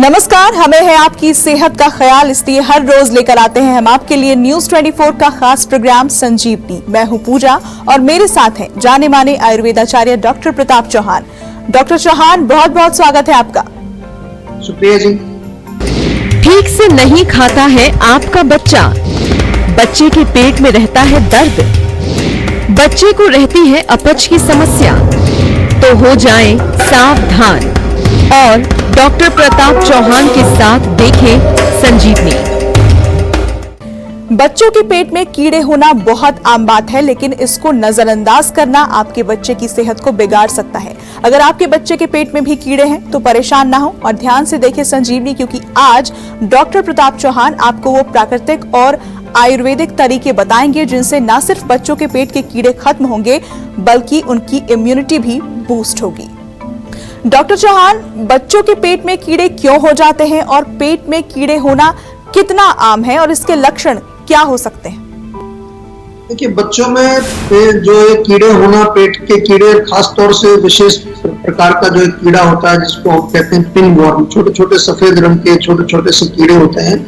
नमस्कार, हमें है आपकी सेहत का ख्याल, इसलिए हर रोज लेकर आते हैं हम आपके लिए न्यूज 24 का खास प्रोग्राम संजीवनी। मैं हूं पूजा और मेरे साथ हैं जाने माने आयुर्वेदाचार्य डॉक्टर प्रताप चौहान। डॉक्टर चौहान, बहुत बहुत स्वागत है आपका। शुक्रिया जी। ठीक से नहीं खाता है आपका बच्चा, बच्चे के पेट में रहता है दर्द, बच्चे को रहती है अपच की समस्या, तो हो जाएं सावधान और डॉक्टर प्रताप चौहान के साथ देखें संजीवनी। बच्चों के पेट में कीड़े होना बहुत आम बात है, लेकिन इसको नजरअंदाज करना आपके बच्चे की सेहत को बिगाड़ सकता है। अगर आपके बच्चे के पेट में भी कीड़े हैं तो परेशान ना हो और ध्यान से देखें संजीवनी, क्योंकि आज डॉक्टर प्रताप चौहान आपको वो प्राकृतिक और आयुर्वेदिक तरीके बताएंगे जिनसे न सिर्फ बच्चों के पेट के कीड़े खत्म होंगे बल्कि उनकी इम्यूनिटी भी बूस्ट होगी। डॉक्टर चौहान, बच्चों के पेट में कीड़े क्यों हो जाते हैं और पेट में कीड़े होना कितना आम है और इसके लक्षण क्या हो सकते हैं? देखिए, बच्चों में जो एक कीड़े होना, पेट के कीड़े, खास तौर से विशेष प्रकार का जो एक कीड़ा होता है जिसको हम कहते हैं पिन वॉर्म, छोटे छोटे सफेद रंग के छोटे छोटे से कीड़े होते हैं,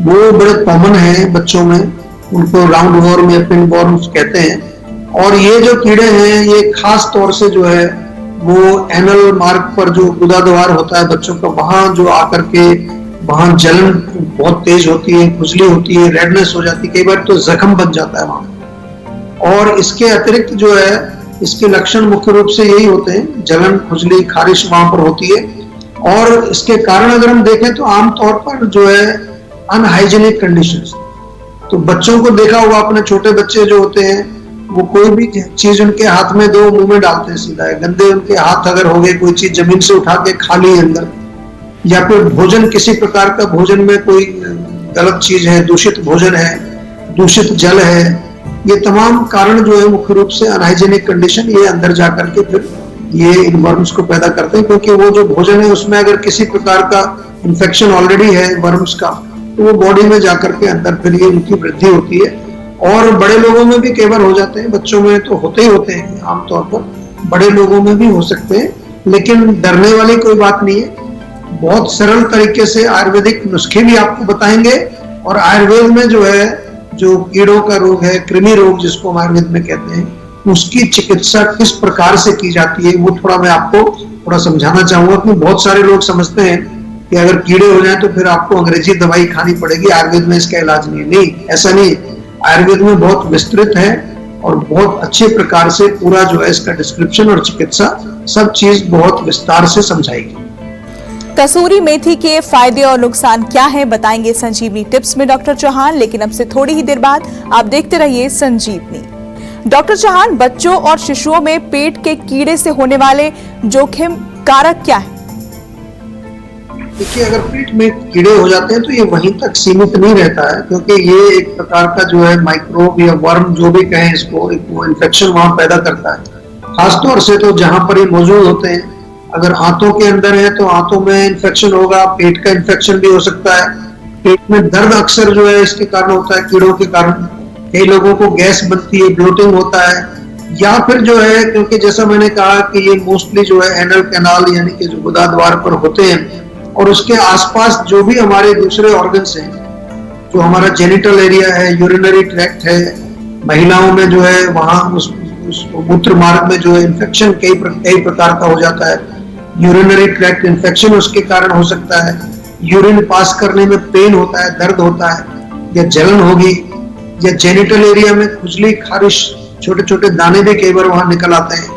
वो बड़े कॉमन है बच्चों में। उनको राउंड वॉर्म या पिन वॉर्म कहते हैं। और ये जो कीड़े हैं ये खास तौर से जो है वो एनल मार्ग पर जो गुदा द्वार होता है बच्चों का, वहां जो आकर के वहां जलन बहुत तेज होती है, खुजली होती है, रेडनेस हो जाती है, कई बार तो जख्म बन जाता है वहां। और इसके अतिरिक्त जो है इसके लक्षण मुख्य रूप से यही होते हैं, जलन, खुजली, खारिश वहां पर होती है। और इसके कारण अगर हम देखें तो आमतौर पर जो है अनहाइजीनिक कंडीशंस, तो बच्चों को देखा हुआ अपने, छोटे बच्चे जो होते हैं वो कोई भी चीज उनके हाथ में दो, मुंह में डालते हैं सीधा। गंदे उनके हाथ अगर हो गए, कोई चीज जमीन से उठा के खा ली अंदर, या फिर भोजन, किसी प्रकार का भोजन में कोई गलत चीज है, दूषित भोजन है, दूषित जल है, ये तमाम कारण जो है मुख्य रूप से अनहाइजीनिक कंडीशन, ये अंदर जाकर के फिर ये इन वर्म्स को पैदा करते हैं। क्योंकि वो जो भोजन है उसमें अगर किसी प्रकार का इन्फेक्शन ऑलरेडी है वर्म्स का, तो वो बॉडी में जाकर के अंदर फिर ये उनकी वृद्धि होती है। और बड़े लोगों में भी कई बार हो जाते हैं, बच्चों में तो होते ही होते हैं आमतौर पर, बड़े लोगों में भी हो सकते हैं, लेकिन डरने वाली कोई बात नहीं है। बहुत सरल तरीके से आयुर्वेदिक नुस्खे भी आपको बताएंगे। और आयुर्वेद में जो है, जो कीड़ों का रोग है, कृमि रोग जिसको हम आयुर्वेद में कहते हैं, उसकी चिकित्सा किस प्रकार से की जाती है वो थोड़ा मैं आपको थोड़ा समझाना चाहूंगा। क्योंकि बहुत सारे लोग समझते हैं कि अगर कीड़े हो जाए तो फिर आपको अंग्रेजी दवाई खानी पड़ेगी, आयुर्वेद में इसका इलाज नहीं, ऐसा नहीं। आयुर्वेद में बहुत विस्तृत है और बहुत अच्छे प्रकार से पूरा जो है इसका डिस्क्रिप्शन और चिकित्सा सब चीज बहुत विस्तार से समझाएगी। कसूरी मेथी के फायदे और नुकसान क्या हैं बताएंगे संजीवनी टिप्स में डॉक्टर चौहान, लेकिन अब से थोड़ी ही देर बाद आप देखते रहिए संजीवनी। डॉक्टर चौहान, बच्चों और शिशुओं में पेट के कीड़े से होने वाले जोखिम कारक क्या है? देखिए, अगर पेट में कीड़े हो जाते हैं तो ये वहीं तक सीमित नहीं रहता है, क्योंकि ये एक प्रकार का जो है माइक्रोब या वर्म जो भी कहें इसको, एक वो इन्फेक्शन वहां पैदा करता है। खासतौर से तो जहां पर ये मौजूद होते हैं, अगर आंतों के अंदर है तो आंतों में इन्फेक्शन होगा, पेट का इन्फेक्शन भी हो सकता है। पेट में दर्द अक्सर जो है इसके कारण होता है, कीड़ों के कारण। कई लोगों को गैस बनती है, ब्लोटिंग होता है, या फिर जो है, क्योंकि जैसा मैंने कहा कि ये मोस्टली जो है एनल कैनाल यानी कि जो गुदा द्वार पर होते हैं, और उसके आसपास जो भी हमारे दूसरे ऑर्गन्स हैं, जो हमारा जेनिटल एरिया है, यूरिनरी ट्रैक्ट है, महिलाओं में जो है वहां उस मूत्र मार्ग में जो है इन्फेक्शन कई प्रकार का हो जाता है। यूरिनरी ट्रैक्ट इन्फेक्शन उसके कारण हो सकता है। यूरिन पास करने में पेन होता है, दर्द होता है, या जलन होगी, या जेनिटल एरिया में खुजली, खारिश, छोटे छोटे दाने भी कई बार वहां निकल आते हैं,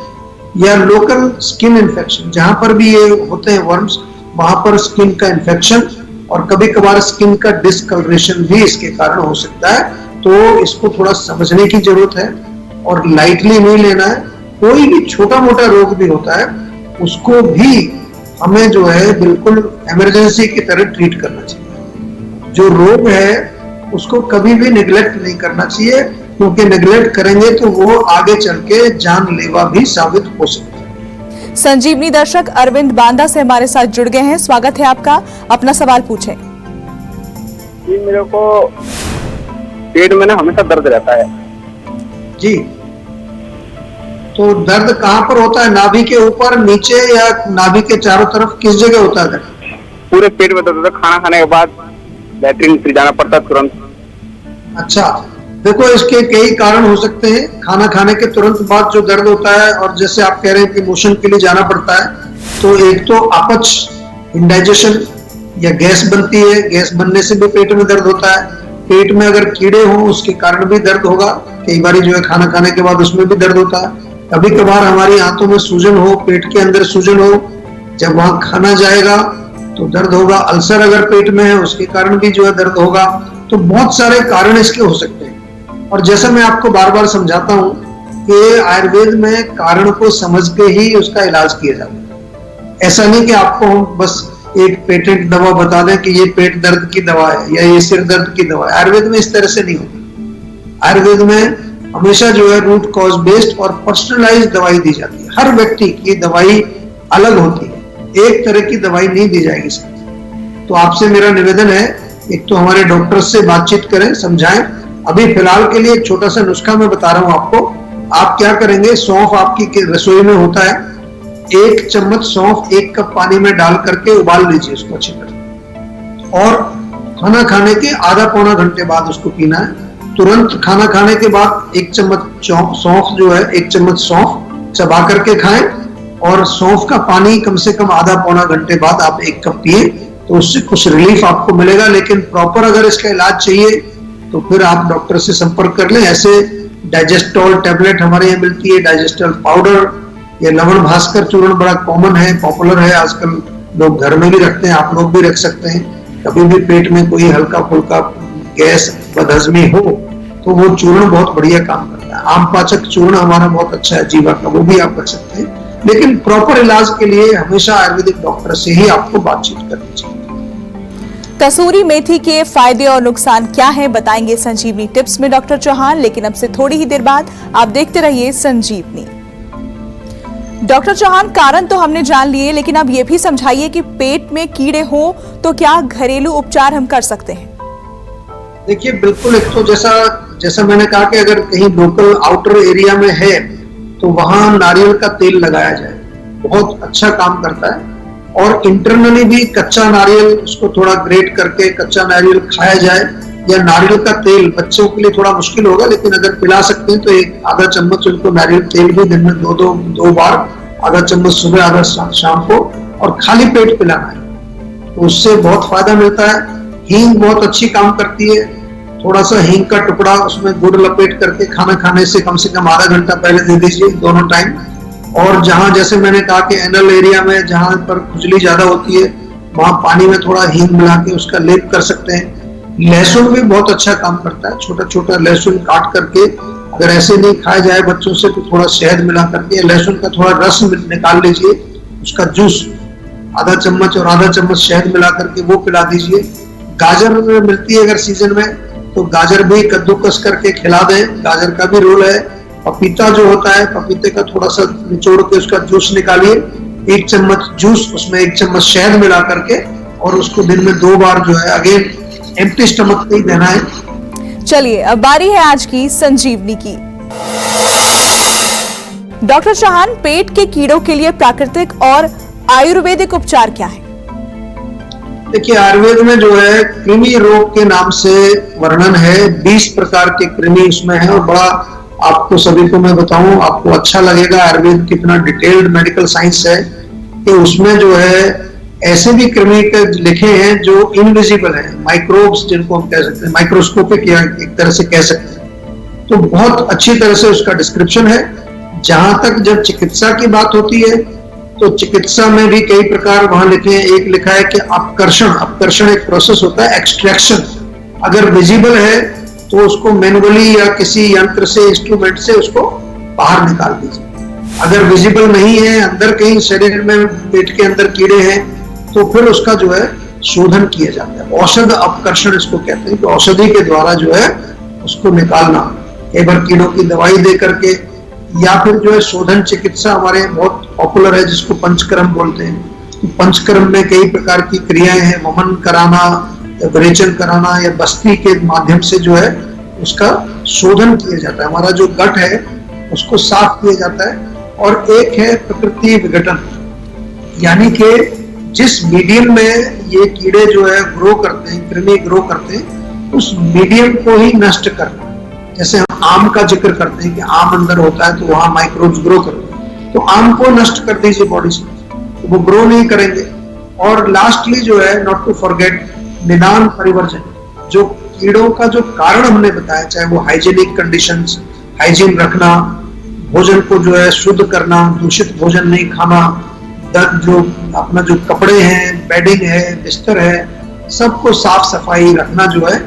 या लोकल स्किन इन्फेक्शन, जहां पर भी ये होते हैं वर्म्स, वहां पर स्किन का इन्फेक्शन और कभी कभार स्किन का डिस्कलरेशन भी इसके कारण हो सकता है। तो इसको थोड़ा समझने की जरूरत है और लाइटली नहीं लेना है। कोई भी छोटा मोटा रोग भी होता है उसको भी हमें जो है बिल्कुल इमरजेंसी की तरह ट्रीट करना चाहिए। जो रोग है उसको कभी भी निगलेक्ट नहीं करना चाहिए, क्योंकि निगलेक्ट करेंगे तो वो आगे चल के जानलेवा भी साबित हो सकता है। संजीवनी दर्शक अरविंद बांदा से हमारे साथ जुड़ गए हैं, स्वागत है आपका, अपना सवाल पूछें। जी, मेरे को पेट में ना हमेशा दर्द रहता है। जी, तो दर्द कहाँ पर होता है? नाभि के ऊपर, नीचे, या नाभि के चारों तरफ, किस जगह होता है दर्द? पूरे पेट में दर्द होता है, खाना खाने के बाद लैट्रिन फिर जाना पड़ता है तुरंत। अच्छा, देखो इसके कई कारण हो सकते हैं। खाना खाने के तुरंत बाद जो दर्द होता है, और जैसे आप कह रहे हैं कि मोशन के लिए जाना पड़ता है, तो एक तो अपच, इंडाइजेशन या गैस बनती है, गैस बनने से भी पेट में दर्द होता है। पेट में अगर कीड़े हों उसके कारण भी दर्द होगा, कई बार जो है खाना खाने के बाद उसमें भी दर्द होता है। कभी कभार हमारी आंतों में सूजन हो, पेट के अंदर सूजन हो, जब वहां खाना जाएगा तो दर्द होगा। अल्सर अगर पेट में है उसके कारण भी जो है दर्द होगा। तो बहुत सारे कारण इसके हो सकते हैं। और जैसा मैं आपको बार बार समझाता हूं कि आयुर्वेद में कारण को समझ के ही उसका इलाज किया जाता है। ऐसा नहीं कि आपको हम बस एक पेटेंट दवा बता दें कि ये पेट दर्द की दवा है या ये सिर दर्द की दवा है। आयुर्वेद में इस तरह से नहीं होता। आयुर्वेद में हमेशा जो है रूट कॉज बेस्ड और पर्सनलाइज्ड दवाई दी जाती है। हर व्यक्ति की दवाई अलग होती है, एक तरह की दवाई नहीं दी जाएगी सर। तो आपसे मेरा निवेदन है, एक तो हमारे डॉक्टर से बातचीत करें, समझाएं। अभी फिलहाल के लिए एक छोटा सा नुस्खा मैं बता रहा हूं आपको। आप क्या करेंगे, सौंफ आपकी रसोई में होता है, 1 चम्मच सौंफ 1 कप पानी में डाल करके उबाल लीजिए उसको अच्छी तरह, और खाना खाने के आधा पौना घंटे बाद उसको पीना है। तुरंत खाना खाने के बाद 1 चम्मच सौंफ जो है, 1 चम्मच सौंफ चबा करके खाएं, और सौंफ का पानी कम से कम आधा पौना घंटे बाद आप 1 कप पिए, तो उससे कुछ रिलीफ आपको मिलेगा। लेकिन प्रॉपर अगर इसका इलाज चाहिए तो फिर आप डॉक्टर से संपर्क कर लें। ऐसे डाइजेस्टॉल टैबलेट हमारे यहाँ मिलती है, डाइजेस्टॉल पाउडर, ये लवण भास्कर चूर्ण बड़ा कॉमन है, पॉपुलर है आजकल, लोग घर में भी रखते हैं, आप लोग भी रख सकते हैं। कभी भी पेट में कोई हल्का फुल्का गैस बदहजमी हो तो वो चूर्ण बहुत बढ़िया काम करता है। आम पाचक चूर्ण हमारा बहुत अच्छा है जीवा का, वो भी आप रख सकते हैं। लेकिन प्रॉपर इलाज के लिए हमेशा आयुर्वेदिक डॉक्टर से ही आपको बातचीत करनी चाहिए। कसूरी मेथी के फायदे और नुकसान क्या हैं बताएंगे संजीवनी टिप्स में डॉक्टर चौहान, लेकिन अब से थोड़ी ही देर बाद आप देखते रहिए संजीवनी। डॉक्टर चौहान, कारण तो हमने जान लिए, लेकिन अब ये भी समझाइए कि पेट में कीड़े हो तो क्या घरेलू उपचार हम कर सकते हैं? देखिए बिल्कुल, एक तो जैसा मैंने कहा कि अगर कहीं लोकल आउटर एरिया में है तो वहां नारियल का तेल लगाया जाए, बहुत अच्छा काम करता है। और इंटरनली भी कच्चा नारियल, उसको थोड़ा ग्रेट करके कच्चा नारियल खाया जाए, या नारियल का तेल बच्चों के लिए थोड़ा मुश्किल होगा, लेकिन अगर पिला सकते हैं तो एक आधा चम्मच उनको नारियल तेल भी दिन में दो बार, आधा चम्मच सुबह आधा शाम को, और खाली पेट पिलाना है, तो उससे बहुत फायदा मिलता है। हींग बहुत अच्छी काम करती है, थोड़ा सा हींग का टुकड़ा उसमें गुड़ लपेट करके खाना खाने से कम आधा घंटा पहले दे दीजिए दोनों टाइम। और जहां जैसे मैंने कहा कि एनल एरिया में जहां पर खुजली ज्यादा होती है वहां पानी में थोड़ा हींग मिला के उसका लेप कर सकते हैं। लहसुन भी बहुत अच्छा काम करता है, छोटा छोटा लहसुन काट करके, अगर ऐसे नहीं खाया जाए बच्चों से तो थोड़ा शहद मिला करके लहसुन का थोड़ा रस निकाल लीजिए, उसका जूस आधा चम्मच और आधा चम्मच शहद मिला करके वो पिला दीजिए। गाजर मिलती है अगर सीजन में तो गाजर भी कद्दूकस करके खिला दें, गाजर का भी रोल है। पपीता जो होता है, पपीते का थोड़ा सा निचोड़ के उसका जूस निकालिए, 1 चम्मच जूस उसमें 1 चम्मच शहद मिला करके, और उसको दिन में 2 बार जो है अगेन एम्प्टी स्टमक पे ही देना है। चलिए अब बारी है आज की संजीवनी की। डॉक्टर चौहान, पेट के कीड़ों के लिए प्राकृतिक और आयुर्वेदिक उपचार क्या है? देखिए आयुर्वेद में जो है कृमि रोग के नाम से वर्णन है, 20 प्रकार के कृमि उसमें है, और बड़ा आपको सभी को मैं बताऊं, आपको अच्छा लगेगा आयुर्वेद कितना डिटेल्ड मेडिकल साइंस है कि उसमें जो है ऐसे भी कृमि के लिखे हैं जो इनविजिबल है, माइक्रोब्स जिनको हम कह सकते हैं, माइक्रोस्कोपिक या एक तरह से कह सकते हैं। तो बहुत अच्छी तरह से उसका डिस्क्रिप्शन है। जहां तक जब चिकित्सा की बात होती है तो चिकित्सा में भी कई प्रकार वहां लिखे हैं। एक लिखा है कि अपकर्षण एक प्रोसेस होता है, एक्सट्रैक्शन। अगर विजिबल है तो उसको मैनुअली या किसी यंत्र से, इंस्ट्रूमेंट से उसको बाहर निकाल दीजिए। अगर विजिबल नहीं है, अंदर कहीं शरीर में पेट के अंदर कीड़े हैं तो फिर उसका जो है शोधन किया जाता है, औषध अपकर्षण इसको कहते हैं। तो औषधि के द्वारा जो है उसको निकालना, कई बार कीड़ों की दवाई दे करके, या फिर जो है शोधन चिकित्सा हमारे बहुत पॉपुलर है जिसको पंचकर्म बोलते हैं। तो पंचकर्म में कई प्रकार की क्रियाएं हैं, वमन कराना या विरेचन कराना या बस्ती के माध्यम से जो है उसका शोधन किया जाता है, हमारा जो गट है उसको साफ किया जाता है। और एक है प्रकृति विघटन, यानी कि जिस मीडियम में ये कीड़े जो है ग्रो करते हैं, कृमि ग्रो करते हैं, उस मीडियम को ही नष्ट करना। जैसे हम आम का जिक्र करते हैं कि आम अंदर होता है तो वहां माइक्रोब्स ग्रो करते हैं, तो आम को नष्ट कर दीजिए बॉडी से, तो वो ग्रो नहीं करेंगे। और लास्टली जो है, नॉट टू फॉरगेट, निदान परिवर्जन। जो कीड़ों का जो कारण हमने बताया, चाहे वो हाइजीनिक कंडीशंस, हाइजीन रखना, भोजन को जो है शुद्ध करना, दूषित भोजन नहीं खाना, जो अपना जो कपड़े हैं, बेडिंग है, बिस्तर है, सबको साफ सफाई रखना जो है,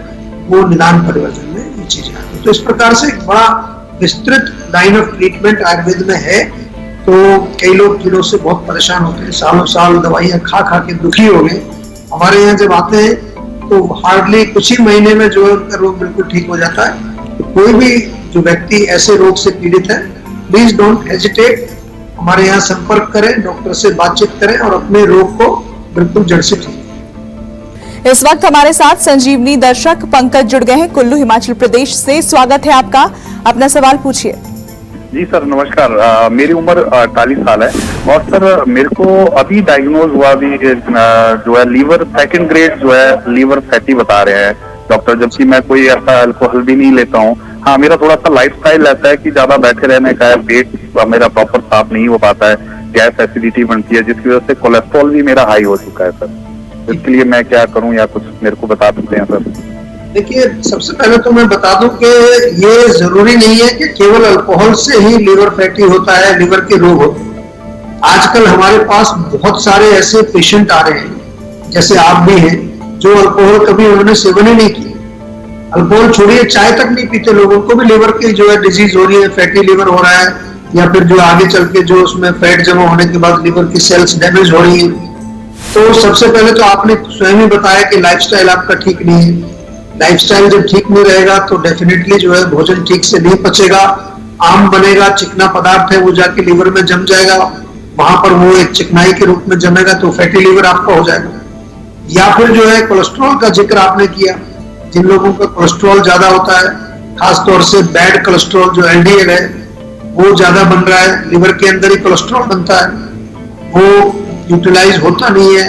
वो निदान परिवर्जन में ये चीजें आती है। तो इस प्रकार से एक बड़ा विस्तृत लाइन ऑफ ट्रीटमेंट आयुर्वेद में है। तो कई लोग कीड़ों से बहुत परेशान होते हैं, सालों साल दवाइयां खा खा के दुखी हो गए। हमारे यहाँ जब आते हैं तो हार्डली कुछ ही महीने में जो है उनका रोग बिल्कुल ठीक हो जाता है। तो कोई भी जो व्यक्ति ऐसे रोग से पीड़ित है, प्लीज डोंट हेजिटेट, हमारे यहाँ संपर्क करें, डॉक्टर से बातचीत करें और अपने रोग को बिल्कुल जड़ से ठीक। इस वक्त हमारे साथ संजीवनी दर्शक पंकज जुड़ गए हैं कुल्लू हिमाचल प्रदेश से। स्वागत है आपका, अपना सवाल पूछिए। जी सर नमस्कार। मेरी उम्र 48 साल है और सर मेरे को अभी डायग्नोज हुआ भी जो है लीवर सेकंड ग्रेड जो है लीवर फैटी बता रहे हैं डॉक्टर, जबकि मैं कोई ऐसा अल्कोहल भी नहीं लेता हूँ। हाँ, मेरा थोड़ा सा लाइफस्टाइल रहता है कि ज्यादा बैठे रहने का है, पेट मेरा प्रॉपर साफ नहीं हो पाता है, गैस एसिडिटी बनती है, जिसकी वजह से कोलेस्ट्रॉल भी मेरा हाई हो चुका है सर। इसके लिए मैं क्या करूँ या कुछ मेरे को बता सकते हैं सर? देखिए, सबसे पहले तो मैं बता दूं कि ये जरूरी नहीं है कि केवल अल्कोहल से ही लीवर फैटी होता है, लीवर के रोग होते हैं। आजकल हमारे पास बहुत सारे ऐसे पेशेंट आ रहे हैं, जैसे आप भी हैं, जो अल्कोहल कभी उन्होंने सेवन ही नहीं किया। अल्कोहल छोड़िए, चाय तक नहीं पीते लोग, उनको भी लीवर की जो है डिजीज हो रही है, फैटी लीवर हो रहा है, या फिर जो आगे चल के जो उसमें फैट जमा होने के बाद लीवर की सेल्स डैमेज हो रही है। तो सबसे पहले तो आपने स्वयं ही बताया कि लाइफस्टाइल आपका ठीक नहीं है। लाइफस्टाइल जब ठीक नहीं रहेगा तो डेफिनेटली जो है भोजन ठीक से नहीं पचेगा, आम बनेगा, चिकना पदार्थ है वो जाके लीवर में जम जाएगा, वहां पर वो एक चिकनाई के रूप में जमेगा तो फैटी लीवर आपका हो जाएगा। या फिर जो है कोलेस्ट्रॉल का जिक्र आपने किया, जिन लोगों का कोलेस्ट्रॉल ज्यादा होता है, खासतौर से बैड कोलेस्ट्रॉल जो एलडीएल है वो ज्यादा बन रहा है, लीवर के अंदर ही कोलेस्ट्रॉल बनता है, वो यूटिलाइज होता नहीं है,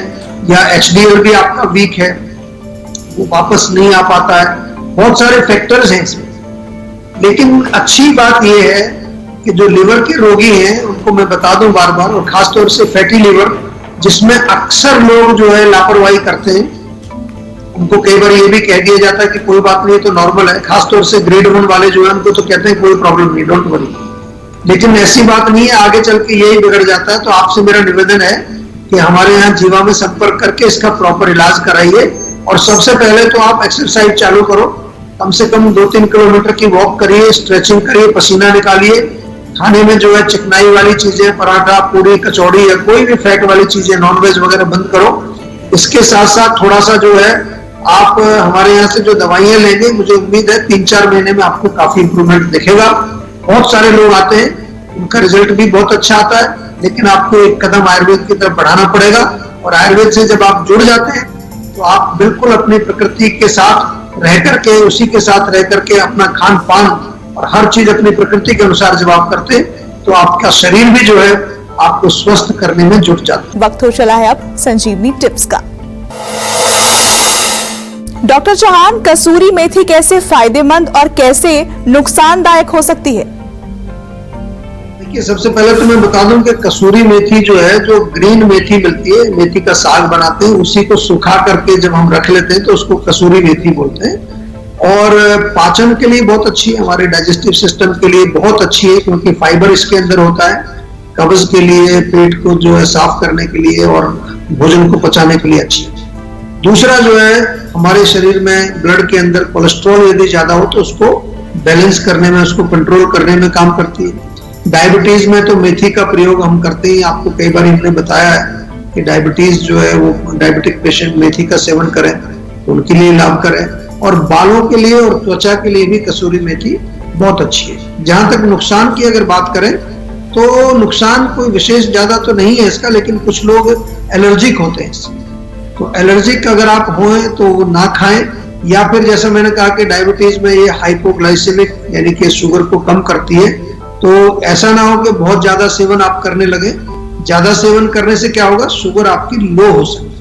या एचडीएल भी आपका वीक है, वो वापस नहीं आ पाता है। बहुत सारे फैक्टर्स हैं इसमें। लेकिन अच्छी बात यह है कि जो लीवर के रोगी हैं उनको मैं बता दूं बार बार, और खासतौर से फैटी लीवर जिसमें अक्सर लोग जो है लापरवाही करते हैं, उनको कई बार ये भी कह दिया जाता है कि कोई बात नहीं, तो नॉर्मल है। खासतौर से ग्रेड 1 वाले जो है उनको तो कहते हैं कोई प्रॉब्लम नहीं, डोंट वरी। लेकिन ऐसी बात नहीं है, आगे चल के यही बिगड़ जाता है। तो आपसे मेरा निवेदन है कि हमारे यहाँ जीवा में संपर्क करके इसका प्रॉपर इलाज कराइए। और सबसे पहले तो आप एक्सरसाइज चालू करो, कम से कम 2-3 किलोमीटर की वॉक करिए, स्ट्रेचिंग करिए, पसीना निकालिए। खाने में जो है चिकनाई वाली चीजें, पराठा, पूरी, कचौड़ी या कोई भी फैट वाली चीजें, नॉनवेज वगैरह बंद करो। इसके साथ साथ थोड़ा सा जो है आप हमारे यहाँ से जो दवाइयां लेंगे, मुझे उम्मीद है 3-4 महीने में आपको काफी इंप्रूवमेंट दिखेगा। बहुत सारे लोग आते हैं, उनका रिजल्ट भी बहुत अच्छा आता है, लेकिन आपको एक कदम आयुर्वेद की तरफ बढ़ाना पड़ेगा। और आयुर्वेद से जब आप जुड़ जाते हैं तो आप बिल्कुल अपनी प्रकृति के साथ रह करके, उसी के साथ रह करके अपना खान पान और हर चीज अपनी प्रकृति के अनुसार जब आप करते हैं तो आपका शरीर भी जो है आपको स्वस्थ करने में जुट जाता है। वक्त हो चला है अब संजीवनी टिप्स का। डॉक्टर चौहान, कसूरी मेथी कैसे फायदेमंद और कैसे नुकसानदायक हो सकती है? देखिए, सबसे पहले तो मैं बता दूं कि कसूरी मेथी जो है, जो ग्रीन मेथी मिलती है, मेथी का साग बनाते हैं, उसी को सुखा करके जब हम रख लेते हैं तो उसको कसूरी मेथी बोलते हैं। और पाचन के लिए बहुत अच्छी है, हमारे डाइजेस्टिव सिस्टम के लिए बहुत अच्छी है, क्योंकि फाइबर इसके अंदर होता है, कब्ज के लिए, पेट को जो है साफ करने के लिए और भोजन को पचाने के लिए अच्छी है। दूसरा जो है, हमारे शरीर में ब्लड के अंदर कोलेस्ट्रॉल यदि ज्यादा हो तो उसको बैलेंस करने में, उसको कंट्रोल करने में काम करती है। डायबिटीज में तो मेथी का प्रयोग हम करते हैं, आपको कई बार हमने बताया है कि डायबिटीज जो है वो डायबिटिक पेशेंट मेथी का सेवन करें तो उनके लिए लाभकर है। और बालों के लिए और त्वचा के लिए भी कसूरी मेथी बहुत अच्छी है। जहां तक नुकसान की अगर बात करें तो नुकसान कोई विशेष ज्यादा तो नहीं है इसका, लेकिन कुछ लोग एलर्जिक होते हैं इससे। तो एलर्जिक अगर आप हों तो वो ना खाएं, या फिर जैसा मैंने कहा कि डायबिटीज में ये हाइपोग्लाइसेमिक यानी कि शुगर को कम करती है, तो ऐसा ना हो कि बहुत ज्यादा सेवन आप करने लगे ज्यादा सेवन करने से क्या होगा, शुगर आपकी लो हो सकती है।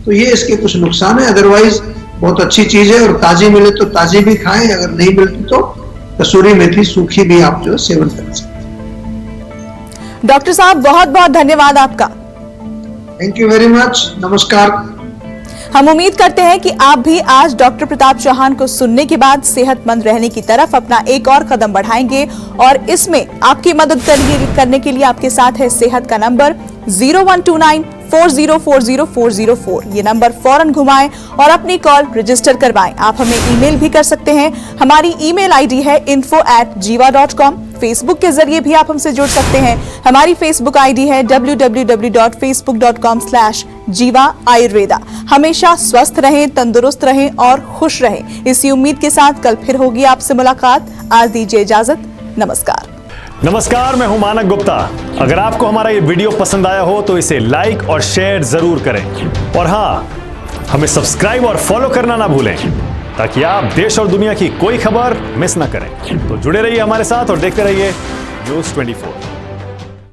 तो ये इसके कुछ नुकसान है, अदरवाइज बहुत अच्छी चीज है। और ताजी मिले तो ताजी भी खाएं, अगर नहीं मिलती तो कसूरी मेथी सूखी भी आप जो है सेवन कर सकते हैं। डॉक्टर साहब बहुत बहुत धन्यवाद आपका। थैंक यू वेरी मच, नमस्कार। हम उम्मीद करते हैं कि आप भी आज डॉक्टर प्रताप चौहान को सुनने के बाद सेहतमंद रहने की तरफ अपना एक और कदम बढ़ाएंगे। और इसमें आपकी मदद करने के लिए आपके साथ है सेहत का नंबर 0129404004। ये नंबर फौरन घुमाएं और अपनी कॉल रजिस्टर करवाएं। आप हमें ईमेल भी कर सकते हैं, हमारी ईमेल आईडी है info@jiva.com। फेसबुक के जरिए भी आप हमसे जुड़ सकते हैं, हमारी फेसबुक आईडी है www.facebook.com/jiva ayurveda। हमेशा स्वस्थ रहें, तंदुरुस्त रहें और खुश रहें, इसी उम्मीद के साथ कल फिर होगी आपसे मुलाकात। आज दीजिए इजाजत, नमस्कार। नमस्कार, मैं हूं मानक गुप्ता। अगर आपको हमारा ये वीडियो पसंद आया हो तो इसे लाइक और शेयर जरूर करें। और हाँ, हमें सब्सक्राइब और फॉलो करना ना भूलें ताकि आप देश और दुनिया की कोई खबर मिस ना करें। तो जुड़े रहिए हमारे साथ और देखते रहिए न्यूज़ 24।